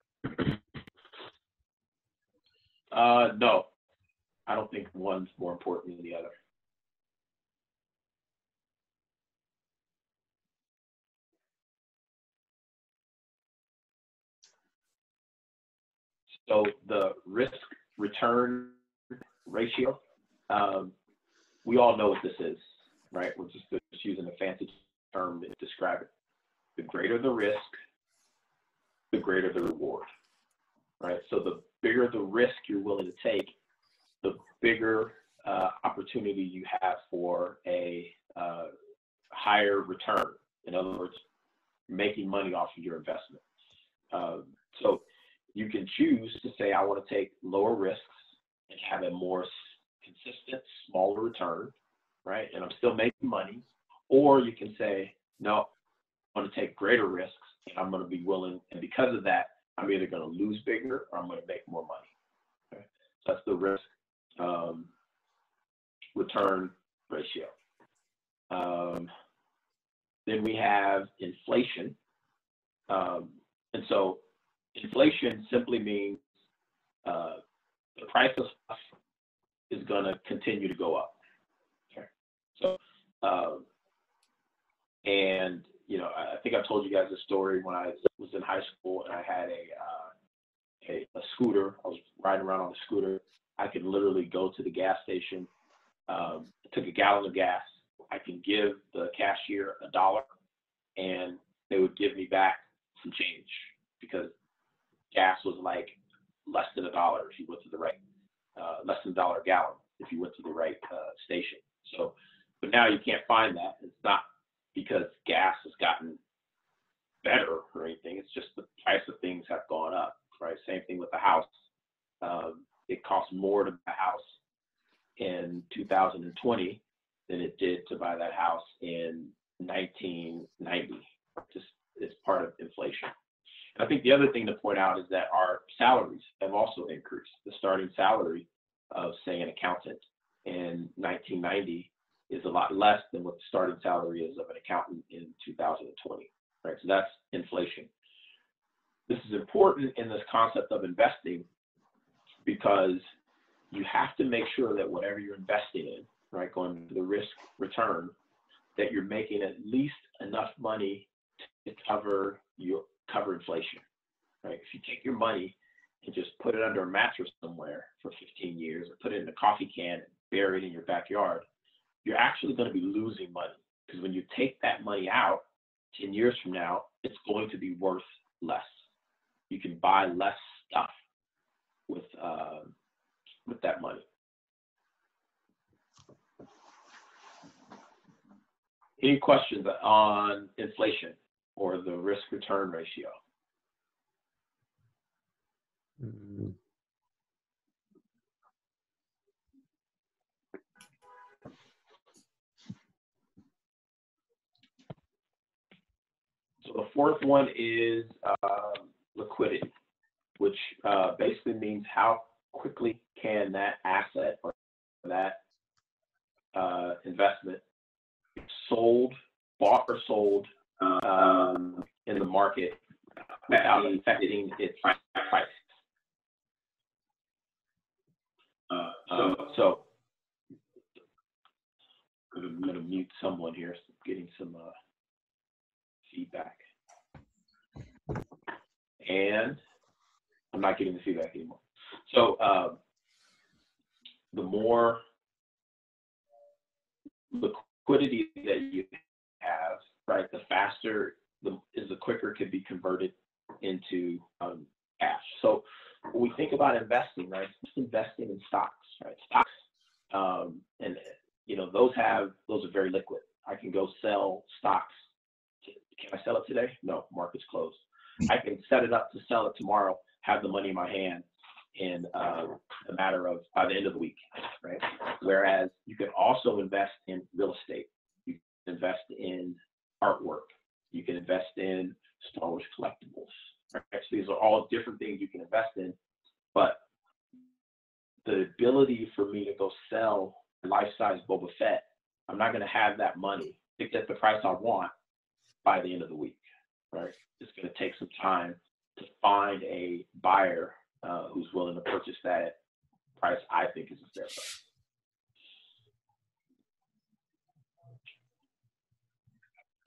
No, I don't think one's more important than the other. So the risk return ratio, we all know what this is, right? We're just using a fancy term to describe it. The greater the risk, the greater the reward, right? So the bigger the risk you're willing to take, the bigger opportunity you have for a higher return. In other words, making money off of your investment. So you can choose to say, I want to take lower risks and have a more consistent, smaller return, right? And I'm still making money. Or you can say, no, I want to take greater risks and I'm going to be willing. And because of that, I'm either going to lose bigger or I'm going to make more money. Okay? So that's the risk return ratio. Then we have inflation. And so inflation simply means the price of stuff is going to continue to go up. Okay. So, and I think I told you guys a story when I was in high school and I had a scooter. I was riding around on a scooter. I could literally go to the gas station, took a gallon of gas. I can give the cashier $1, and they would give me back some change because gas was like less than $1 if you went to the right, less than $1 a gallon if you went to the right station. So, but now you can't find that. It's not because gas has gotten better or anything. It's just the price of things have gone up, right? Same thing with the house. It costs more to buy a house in 2020 than it did to buy that house in 1990. Just it's part of inflation. I think the other thing to point out is that our salaries have also increased. The starting salary of, say, an accountant in 1990 is a lot less than what the starting salary is of an accountant in 2020, right? So that's inflation. This is important in this concept of investing because you have to make sure that whatever you're investing in, right, going to the risk return, that you're making at least enough money to cover inflation, right? If you take your money and just put it under a mattress somewhere for 15 years or put it in a coffee can and bury it in your backyard, you're actually going to be losing money because when you take that money out 10 years from now, it's going to be worth less. You can buy less stuff with that money. Any questions on inflation or the risk return ratio? So the fourth one is liquidity, which basically means how quickly can that asset or that investment be sold, bought or sold in the market without affecting its price. So I'm going to mute someone here, so getting some feedback. And I'm not getting the feedback anymore. So the more liquidity that you have, right, the faster, the quicker it can be converted into cash. So when we think about investing, right, just investing in stocks, right? Stocks, and you know, those are very liquid. I can go sell stocks. Can I sell it today? No, market's closed. I can set it up to sell it tomorrow, have the money in my hand in a matter of by the end of the week, right? Whereas you can also invest in real estate. You can invest in artwork. You can invest in Star Wars collectibles. Right? So these are all different things you can invest in, but the ability for me to go sell life-size Boba Fett, I'm not going to have that money picked at the price I want by the end of the week, right? It's going to take some time to find a buyer who's willing to purchase that at price I think is a fair price.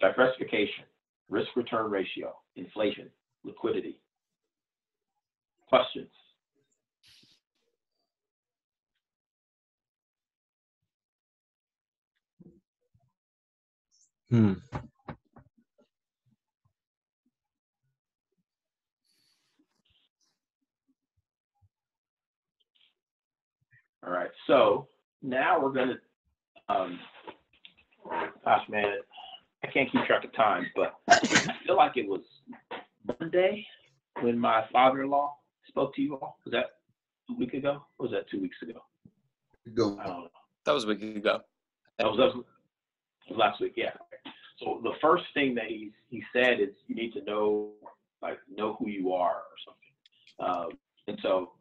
Diversification, risk-return ratio, inflation, liquidity. Questions? All right, so now we're going to, gosh, man, I can't keep track of time, but I feel like it was Monday when my father-in-law spoke to you all. Was that a week ago? Or was that 2 weeks ago? I don't know. That was a week ago. That was last week, yeah. So the first thing that he said is you need to know who you are or something. And so,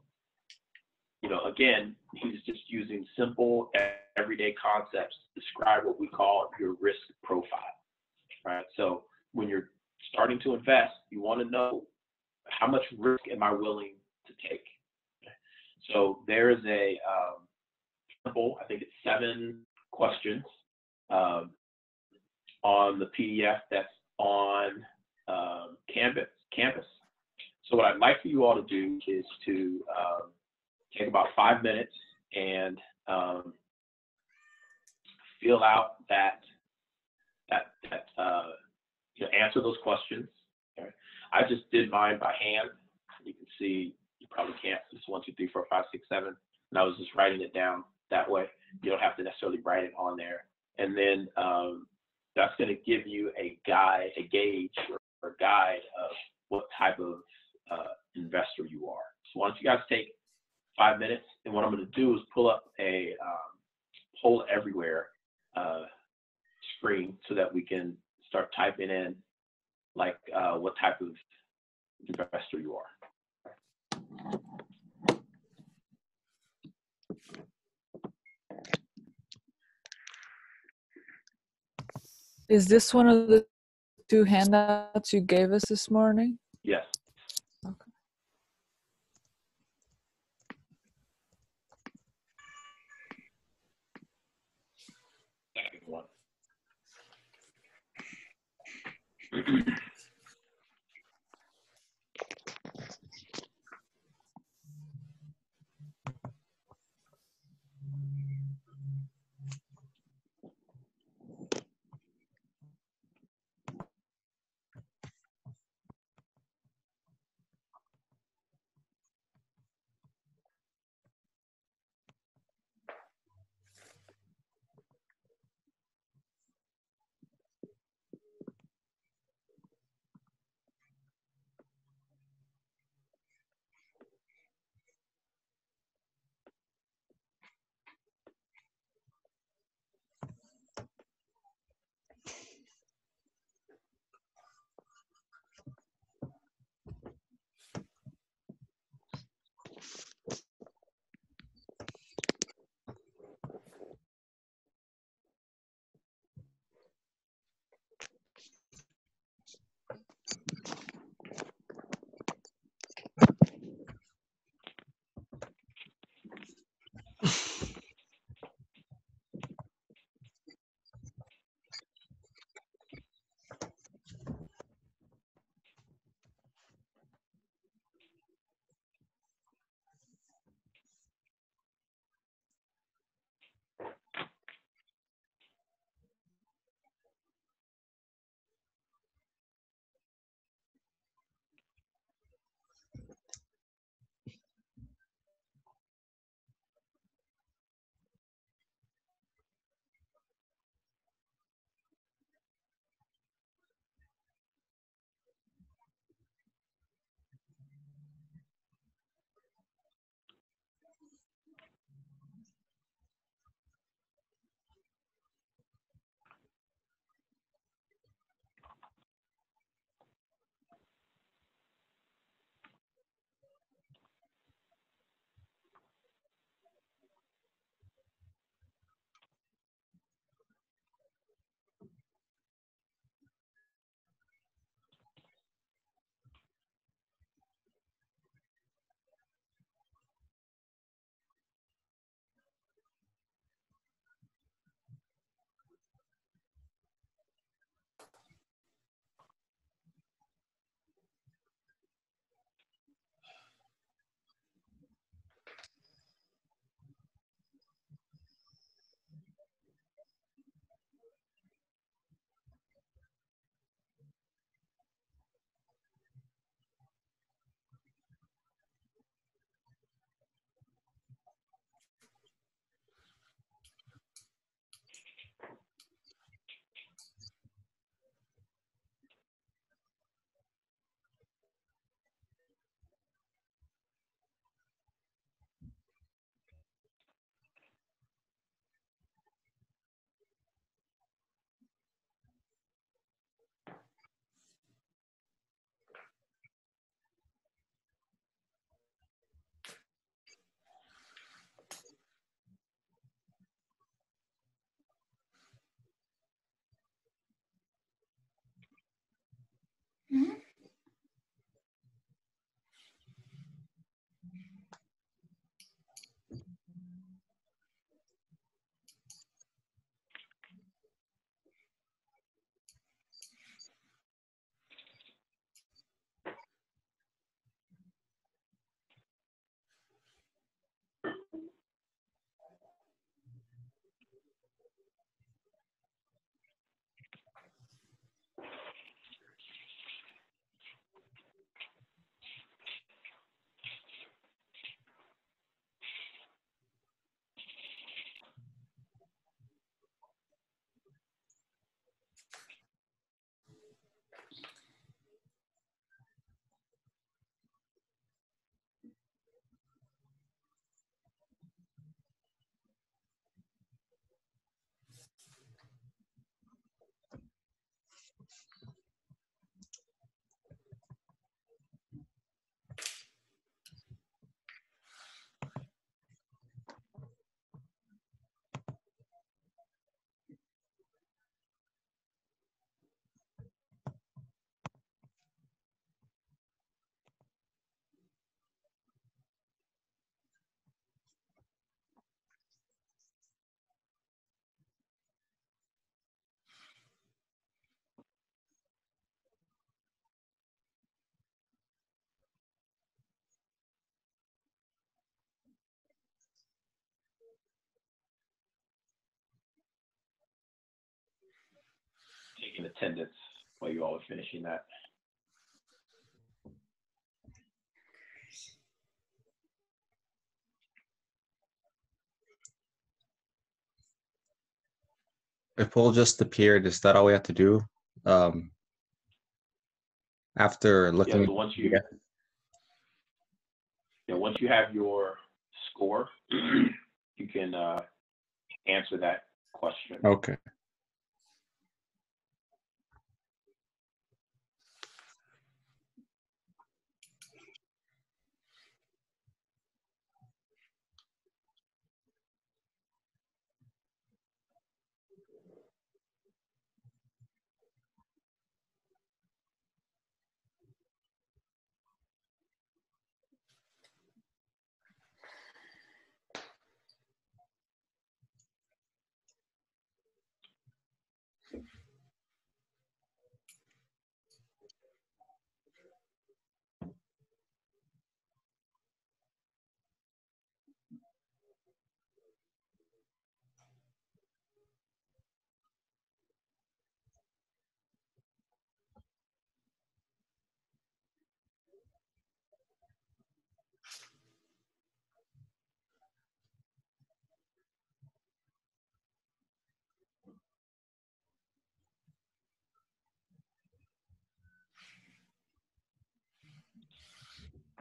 you know, again, he's just using simple everyday concepts to describe what we call your risk profile, right? So when you're starting to invest, you want to know how much risk am I willing to take? So there is a simple, I think it's 7 questions on the PDF that's on Canvas. So what I'd like for you all to do is to take about 5 minutes and fill out answer those questions. Okay. I just did mine by hand. You can see, you probably can't. It's 1, 2, 3, 4, 5, 6, 7, and I was just writing it down that way. You don't have to necessarily write it on there. And then that's going to give you a gauge or guide of what type of investor you are. So why don't you guys take 5 minutes, and what I'm going to do is pull up a poll everywhere screen so that we can start typing in what type of investor you are. Is this one of the 2 handouts you gave us this morning? Yes. Okay. Second one. taking attendance while you all are finishing that. A poll just appeared. Is that all we have to do? After Yeah, looking. so once you once you have your score, you can answer that question. Okay.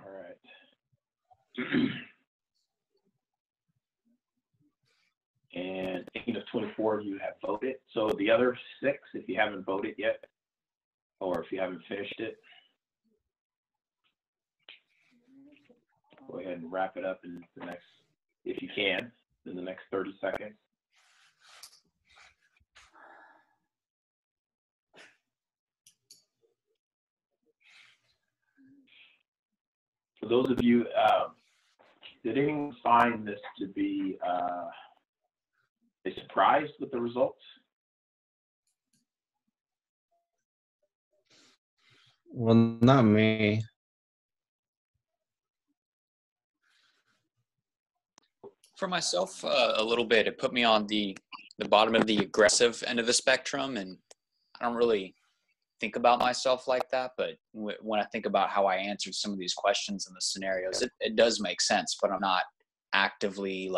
All right. And 18 of 24 of you have voted. So the other 6, if you haven't voted yet, or if you haven't finished it, go ahead and wrap it up in the next, if you can, in the next 30 seconds. For those of you, did anyone find this to be a surprise with the results? Well, not me. For myself, a little bit. It put me on the bottom of the aggressive end of the spectrum, and I don't really think about myself like that. But when I think about how I answered some of these questions and the scenarios, it does make sense. But I'm not actively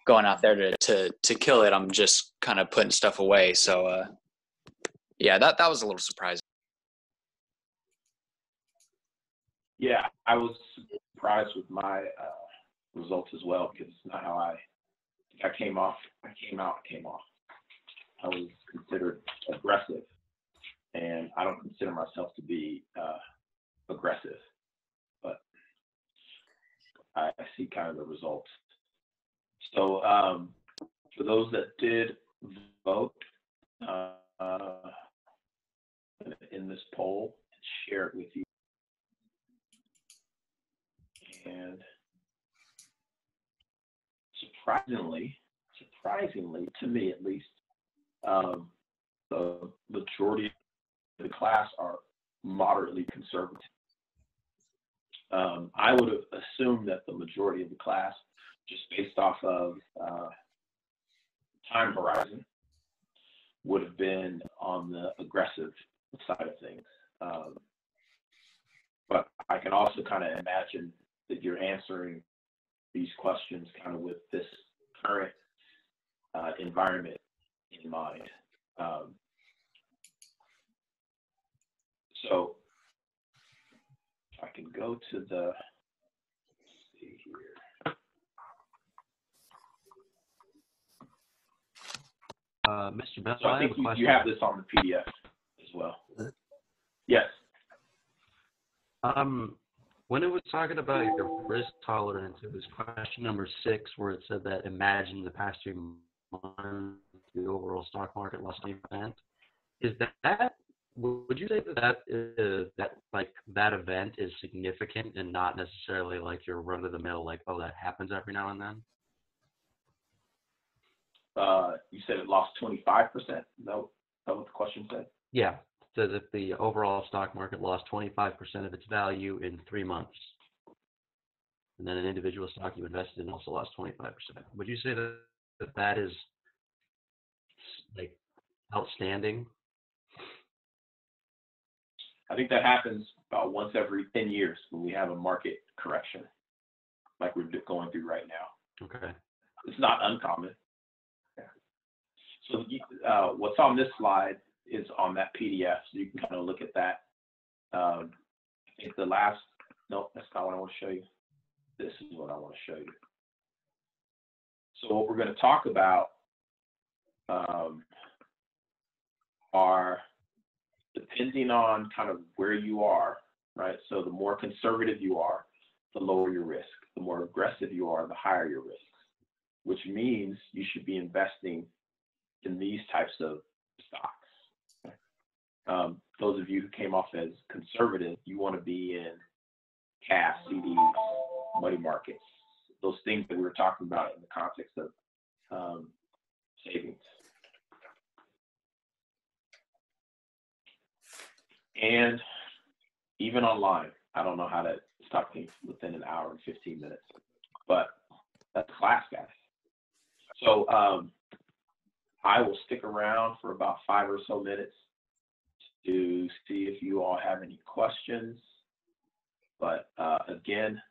going out there to kill it. I'm just kind of putting stuff away. So yeah, that was a little surprising. Yeah, I was surprised with my results as well, because it's not how I came out. I was considered aggressive, and I don't consider myself to be aggressive, but I see kind of the results. So for those that did vote in this poll, share it with you. And surprisingly, to me at least, the majority of the class are moderately conservative. I would have assumed that the majority of the class, just based off of time horizon, would have been on the aggressive side of things. But I can also kind of imagine that you're answering these questions kind of with this current environment in mind. So if I can go to the, let's see here. Mr. Bell, So I think you have this on the PDF as well. Yes. When it was talking about your risk tolerance, it was question number 6, where it said that imagine the past 2 months, the overall stock market lost 20%. Is that, would you say that event is significant and not necessarily like your run of the mill, like, oh, that happens every now and then? You said it lost 25%? No, that what the question said? Yeah. So that the overall stock market lost 25% of its value in 3 months. And then an individual stock you invested in also lost 25%. Would you say that is like outstanding? I think that happens about once every 10 years when we have a market correction, like we're going through right now. Okay. It's not uncommon. Yeah. So what's on this slide is on that PDF, so you can kind of look at that. I think the last, no, that's not what I want to show you. This is what I want to show you. So what we're going to talk about are, depending on kind of where you are, right? So the more conservative you are, the lower your risk. The more aggressive you are, the higher your risks, which means you should be investing in these types of stocks. Those of you who came off as conservative, you want to be in cash, CDs, money markets, those things that we were talking about in the context of savings. And even online, I don't know how to stop things within an hour and 15 minutes, but that's class, guys. So I will stick around for about 5 or so minutes to see if you all have any questions. But again,